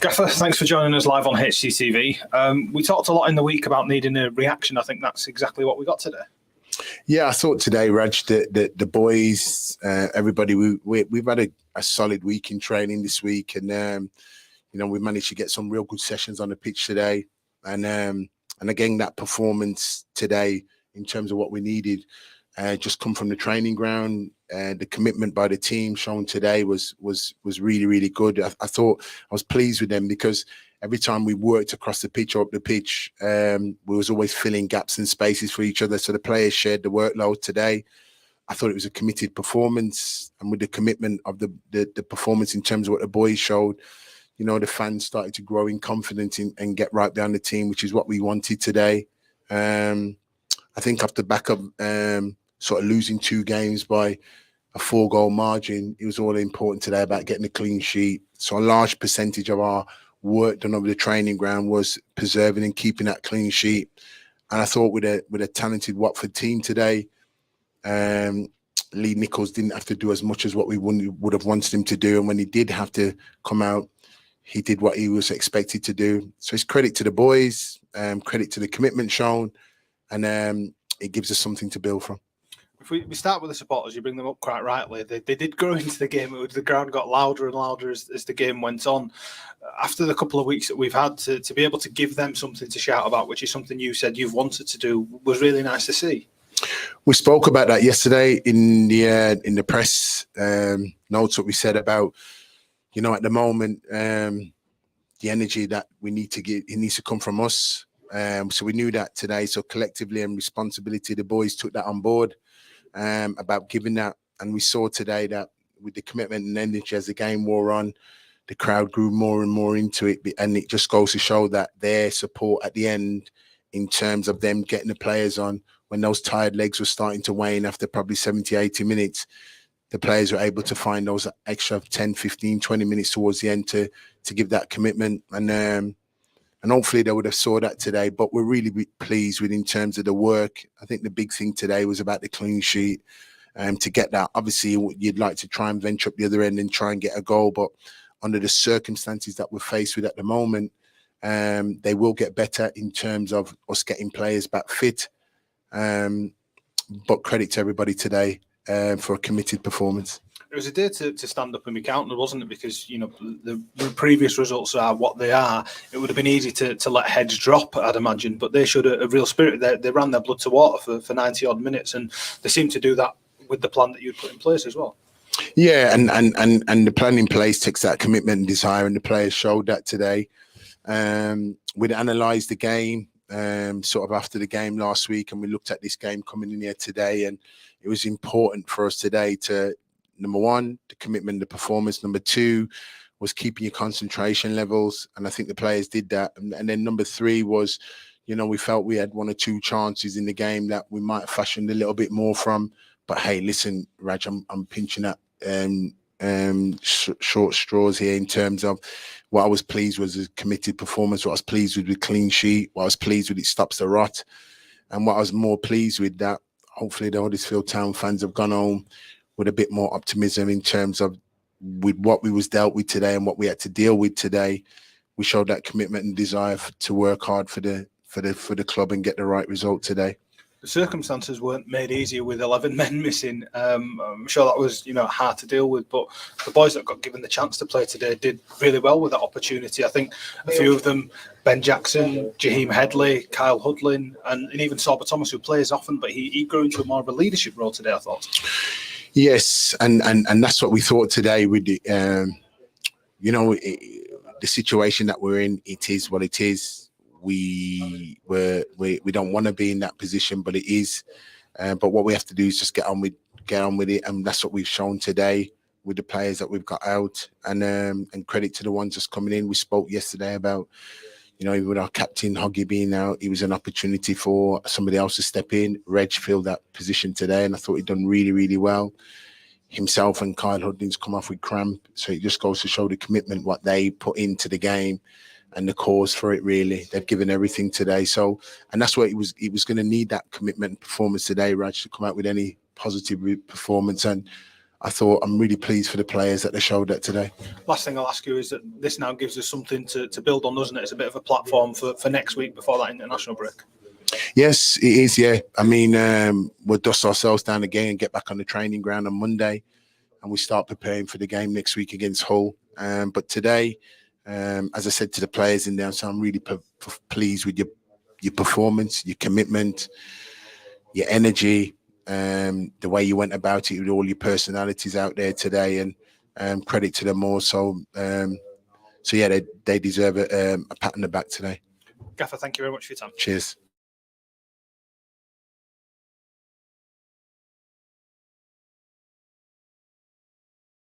Gaffer, thanks for joining us live on HTTV. We talked a lot in the week about needing a reaction. I think that's exactly what we got today. Yeah, I thought today, Raj, that the boys, everybody, we've had a solid week in training this week, and we managed to get some real good sessions on the pitch today, and again that performance today in terms of what we needed, just come from the training ground. The commitment by the team shown today was really, really good. I thought I was pleased with them because every time we worked across the pitch or up the pitch, we was always filling gaps and spaces for each other. So the players shared the workload today. I thought it was a committed performance, and with the commitment of the performance in terms of what the boys showed, the fans started to grow in confidence and get right behind the team, which is what we wanted today. I think off the back of sort of losing 2 games by a 4-goal margin, it was all important today about getting a clean sheet. So a large percentage of our work done over the training ground was preserving and keeping that clean sheet. And I thought with a talented Watford team today, Lee Nichols didn't have to do as much as what we would have wanted him to do. And when he did have to come out, he did what he was expected to do. So it's credit to the boys, credit to the commitment shown, and it gives us something to build from. If we start with the supporters, you bring them up quite rightly. They did grow into the game. The ground got louder and louder as the game went on. After the couple of weeks that we've had, to be able to give them something to shout about, which is something you said you've wanted to do, was really nice to see. We spoke about that yesterday in the press notes. What we said about, at the moment, the energy that we need to get, it needs to come from us. So we knew that today. So collectively and responsibility, the boys took that on board about giving that. And we saw today that with the commitment and energy as the game wore on, the crowd grew more and more into it. And it just goes to show that their support at the end, in terms of them getting the players on, when those tired legs were starting to wane after probably 70, 80 minutes, the players were able to find those extra 10, 15, 20 minutes towards the end to give that commitment. And hopefully they would have saw that today. But we're really pleased with in terms of the work. I think the big thing today was about the clean sheet. To get that, obviously, you'd like to try and venture up the other end and try and get a goal. But under the circumstances that we're faced with at the moment, they will get better in terms of us getting players back fit. But credit to everybody today for a committed performance. It was a day to stand up and be counted, wasn't it? Because, the previous results are what they are. It would have been easy to let heads drop, I'd imagine, but they showed a real spirit. They ran their blood to water for 90-odd minutes, and they seemed to do that with the plan that you'd put in place as well. Yeah, and the plan in place takes that commitment and desire, and the players showed that today. We'd analysed the game sort of after the game last week, and we looked at this game coming in here today, and it was important for us today to, number one, the commitment, the performance. Number two was keeping your concentration levels, and I think the players did that. And then number three was, we felt we had 1 or 2 chances in the game that we might have fashioned a little bit more from. But hey, listen, Raj, I'm pinching at short straws here in terms of what I was pleased with was a committed performance. What I was pleased with clean sheet. What I was pleased with, it stops the rot. And what I was more pleased with, that hopefully the Huddersfield Town fans have gone home with a bit more optimism in terms of with what we was dealt with today and what we had to deal with today. We showed that commitment and desire to work hard for the club and get the right result today. The circumstances weren't made easier with 11 men missing. I'm sure that was, hard to deal with. But the boys that got given the chance to play today did really well with that opportunity. I think a few of them, Ben Jackson, Jaheim Headley, Kyle Hudlin, and even Sorba Thomas, who plays often, but he grew into more of a leadership role today, I thought. Yes, and that's what we thought today with the, the situation that we're in. It is what it is. We don't want to be in that position, but it is. But what we have to do is just get on with it, and that's what we've shown today with the players that we've got out. And credit to the ones just coming in. We spoke yesterday about, with our captain Hoggy being out, it was an opportunity for somebody else to step in. Reg filled that position today, and I thought he'd done really, really well. Himself and Kyle Hudlin's come off with cramp, so it just goes to show the commitment what they put into the game and the cause for it. Really, they've given everything today. So, and that's what it was going to need, that commitment and performance today, Raj, to come out with any positive performance. And I thought I'm really pleased for the players that they showed that today. Last thing I'll ask you is that this now gives us something to build on, doesn't it? It's a bit of a platform for next week before that international break. Yes, it is. Yeah, I mean, we'll dust ourselves down again and get back on the training ground on Monday, and we start preparing for the game next week against Hull. But today, as I said to the players in there, so I'm really pleased with your performance, your commitment, your energy, the way you went about it with all your personalities out there today, and credit to them all. So yeah, they deserve a pat on the back today. Gaffer, thank you very much for your time. Cheers.